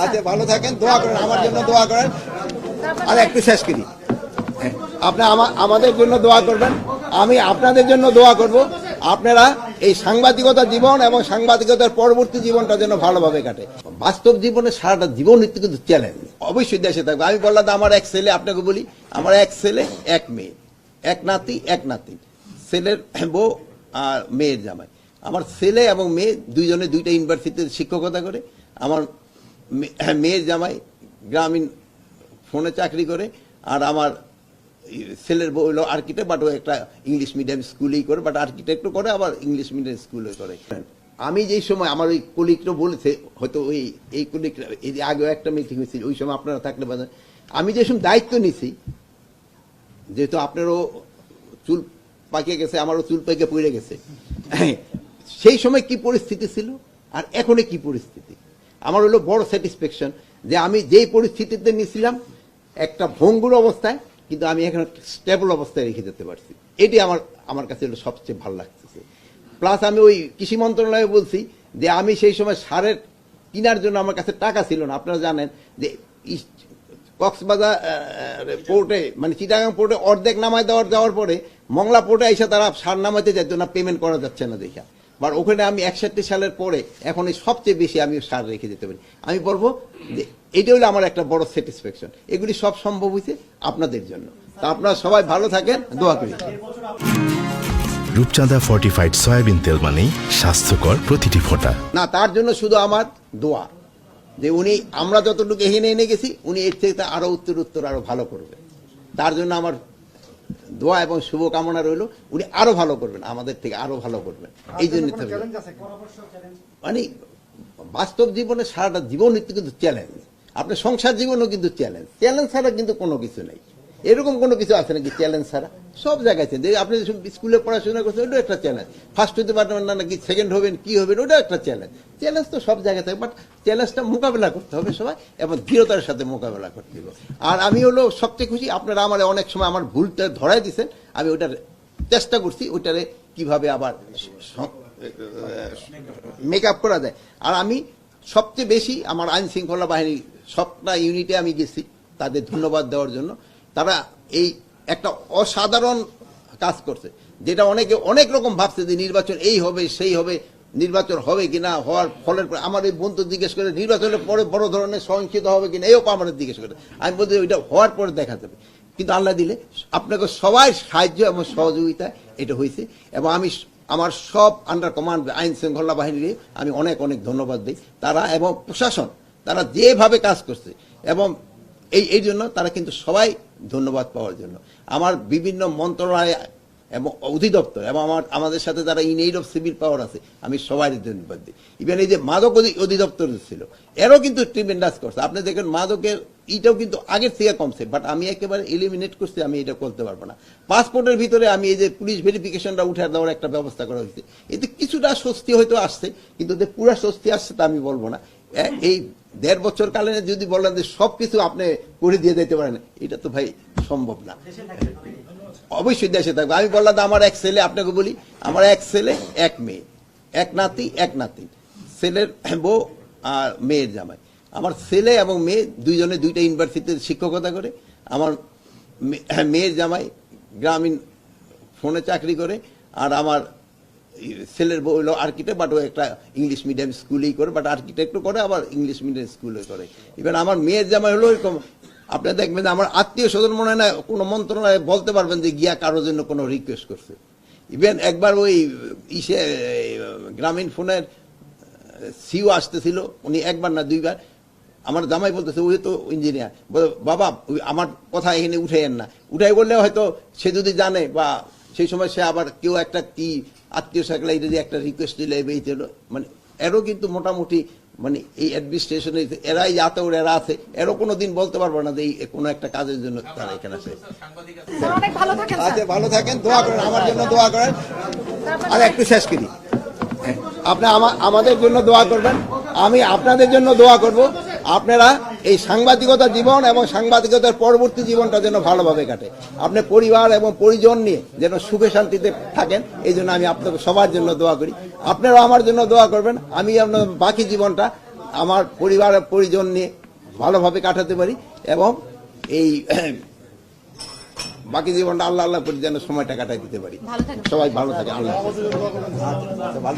আচ্ছা ভালো থাকেন, দোয়া করেন, আমার জন্য দোয়া করেন। আর একটু শেষ করি, আপনি আমাদের জন্য দোয়া করবেন, আমি আপনাদের জন্য দোয়া করব। আপনারা এই সাংবাদিকতা জীবন এবং সাংবাদিকতার পরবর্তী জীবনটা যেন ভালোভাবে কাটে। বাস্তব জীবনে সারাটা জীবন কিন্তু চ্যালেঞ্জ, অবশ্যই দেশে থাকবে। আমি বললাম আমার এক ছেলে, আপনাকে বলি আমার এক ছেলে এক মেয়ে, এক নাতি এক নাতি, ছেলের বউ আর মেয়ের জামাই। আমার ছেলে এবং মেয়ে দুইজনে দুইটা ইউনিভার্সিটিতে শিক্ষকতা করে। আমার মেয়ের জামাই গ্রামীণ ফোনে চাকরি করে, আর আমার ছেলের বউ হলো আর্কিটেক্ট, বাট ও একটা ইংলিশ মিডিয়াম স্কুলেই করে, বাট আর্কিটেক্টও করে, আবার ইংলিশ মিডিয়াম স্কুলে করে। আমি যেই সময় আমার ওই কলিগরা বলেছে, হয়তো এই কলিগরা এই আগেও একটা মিটিং হয়েছিল, ওই সময় আপনারা থাকলে পারেন, আমি যে সময় দায়িত্ব নিছি, যেহেতু আপনারও চুল পাকিয়ে গেছে, আমারও চুল পাকিয়ে পড়ে গেছে, সেই সময় কি পরিস্থিতি ছিল আর এখন কি পরিস্থিতি, আমার হলো বড় স্যাটিসফ্যাকশন যে আমি যেই পরিস্থিতিতে নিয়েছিলাম একটা ভঙ্গুর অবস্থায়, কিন্তু আমি এখন স্টেবল অবস্থায় রেখে যেতে পারছি। এটি আমার কাছে হলো সবচেয়ে ভালো লাগতেছে। প্লাস আমি ওই কৃষি মন্ত্রণালয়ে বলছি যে আমি সেই সময় সারের কেনার জন্য আমার কাছে টাকা ছিল না। আপনারা জানেন যে কক্সবাজার পোর্টে, মানে চিটাগাং পোর্টে অর্ধেক নামায় যাওয়ার পরে মংলা পোর্টে এসে তারা সার নামাইতে যেত না, পেমেন্ট করা যাচ্ছে না দেখা। বাট ওখানে আমি 61 সালের পরে এখন সবচেয়ে বেশি আমি সার রেখে যেতে পারি। আমি বলবো যে এটা হলো আমার একটা বড় স্যাটিসফ্যাকশন। এগুলি সব সম্ভব হয়েছে আপনাদের জন্য। তা আপনারা সবাই ভালো থাকেন, দোয়া করি। রূপচাঁদা ফর্টিফাইড সয়াবিন তেল মানেই স্বাস্থ্যকর প্রতিটি ফোঁটা। না, তার জন্য শুধু আমার দোয়া যে উনি, আমরা যতটুকু এখানে এনে গেছি, উনি এর থেকে আরো উত্তর আরো ভালো করবেন। তার জন্য আমার দোয়া এবং শুভকামনা রইল, উনি আরো ভালো করবেন, আমাদের থেকে আরো ভালো করবেন। এই জন্য মানে বাস্তব জীবনে সারাটা জীবন কিন্তু চ্যালেঞ্জ, আপনার সংসার জীবনও কিন্তু চ্যালেঞ্জ। চ্যালেঞ্জ ছাড়া কিন্তু কোনো কিছু নেই। এরকম কোনো কিছু আছে নাকি চ্যালেঞ্জ ছাড়া? সব জায়গায় যে আপনি স্কুলে পড়াশোনা করছেন, ওটা একটা চ্যালেঞ্জ। ফার্স্ট হতে পারবেন না, নাকি সেকেন্ড হবেন, কি হবেন, ওটা একটা চ্যালেঞ্জ। চ্যালেঞ্জ তো সব জায়গায় থাকে, বাট চ্যালেঞ্জটা মোকাবেলা করতে হবে সবাই, এবং দৃঢ়তার সাথে মোকাবেলা করতে হবে। আর আমি হলো সবচেয়ে খুশি, আপনারা আমার অনেক সময় আমার ভুলটা ধরাই দিচ্ছেন, আমি ওটার চেষ্টা করছি ওইটারে কিভাবে আবার মেকআপ করা যায়। আর আমি সবচেয়ে বেশি আমার আইন শৃঙ্খলা বাহিনী সবটা ইউনিটে আমি গেছি তাদের ধন্যবাদ দেওয়ার জন্য। তারা এই একটা অসাধারণ কাজ করছে, যেটা অনেকে অনেক রকম ভাবছে যে নির্বাচন এই হবে সেই হবে, নির্বাচন হবে কিনা, হওয়ার ফলের পরে আমার এই বন্ধু জিজ্ঞেস করে নির্বাচনের পরে বড় ধরনের সহিংসিত হবে কিনা, এও আমার জিজ্ঞেস করে। আমি বলছি ওইটা হওয়ার পরে দেখা যাবে, কিন্তু আল্লাহ দিলে আপনাকে সবাই সাহায্য এবং সহযোগিতা এটা হয়েছে। এবং আমি আমার সব আন্ডার কমান্ড আইন শৃঙ্খলা বাহিনীকে আমি অনেক অনেক ধন্যবাদ দিই। তারা এবং প্রশাসন, তারা যেভাবে কাজ করছে, এবং এই জন্য তারা কিন্তু সবাই ধন্যবাদ পাওয়ার জন্য। আমার বিভিন্ন মন্ত্রণালয় এবং অধিদপ্তর এবং আমাদের সাথে যারা ইন এইড অফ সিভিল পাওয়ার আছে, আমি সবাই ধন্যবাদ দিই। ইভেন এই যে মাদক অধিদপ্তর ছিল, এরও কিন্তু ট্রিমেন্ডাস করছে। আপনি দেখেন মাদকের এইটাও কিন্তু আগের থেকে কমছে, বাট আমি একেবারে এলিমিনেট করছি, আমি এটা করতে পারবো না। পাসপোর্টের ভিতরে আমি এই যে পুলিশ ভেরিফিকেশনটা উঠে দেওয়ার একটা ব্যবস্থা করা হয়েছে, এতে কিছুটা স্বস্তি হয়তো আসছে, কিন্তু যে পুরা স্বস্তি আসছে তা আমি বলবো না। এই 1.5 বছর কালে যদি বলেন যে সবকিছু আপনি করে দিয়ে যেতে পারেন, এটা তো ভাই সম্ভব না। অবশ্যই দেশে থাকবে। আমি বললাম আমার এক ছেলে, আপনাকে বলি আমার এক ছেলে এক মেয়ে, এক নাতি এক নাতি, ছেলের বউ আর মেয়ের জামাই। আমার ছেলে এবং মেয়ে দুইজনে দুইটা ইউনিভার্সিটিতে শিক্ষকতা করে। আমার মেয়ের জামাই গ্রামীণ ফোনে চাকরি করে, আর আমার ছেলের বউ হলো আর্কিটেক্ট, বাট ও একটা ইংলিশ মিডিয়াম স্কুলেই করে, বাট আর্কিটেক্টও করে, আবার ইংলিশ মিডিয়াম স্কুলে করে। ইভেন আমার মেয়ের জামাই হলো এরকম, আপনারা দেখবেন আমার আত্মীয় স্বজন মনে হয় না কোনো মন্ত্রণালয়ে বলতে পারবেন যে গিয়া কারোর জন্য কোনো রিকোয়েস্ট করছে। ইভেন একবার ওই গ্রামীণ ফোনের সিও আসতেছিল, উনি একবার না দুইবার, আমার জামাই বলতেছে ওই তো ইঞ্জিনিয়ার, বাবা আমার কথা এখানে উঠাইয়েন না, উঠাই বললে হয়তো সে যদি জানে, বা সেই সময় সে আবার কেউ একটা কি আত্মীয় থাকলে এটা যে একটা রিকোয়েস্ট দিলে মানে এরও কিন্তু মোটামুটি মানে এই অ্যাডমিনিস্ট্রেশনে এরাই আতর এরা আছে, এরও কোনো দিন বলতে পারবো না যে এই কোনো একটা কাজের জন্য তারা এখানে আসে। আচ্ছা ভালো থাকেন, দোয়া করেন, আমার জন্য দোয়া করেন। আর একটু শেষ করি, আপনি আমাদের জন্য দোয়া করবেন, আমি আপনাদের জন্য দোয়া করব। আপনারা এই সাংবাদিকতা জীবন এবং সাংবাদিকতার পরবর্তী জীবনটা যেন ভালোভাবে কাটে, আপনি পরিবার এবং পরিজন নিয়ে যেন সুখে শান্তিতে থাকেন। এই জন্য আমি আপনাদের সবার জন্য দোয়া করি। আপনারাও আমার জন্য দোয়া করবেন, আমি আপনার বাকি জীবনটা আমার পরিবার পরিজন নিয়ে ভালোভাবে কাটাতে পারি এবং এই বাকি জীবনটা আল্লাহ আল্লাহ করে যেন সময়টা কাটাই দিতে পারি। ভালো থাকবেন। সবাই ভালো থাকে, আল্লাহ হাফেজ। ভালো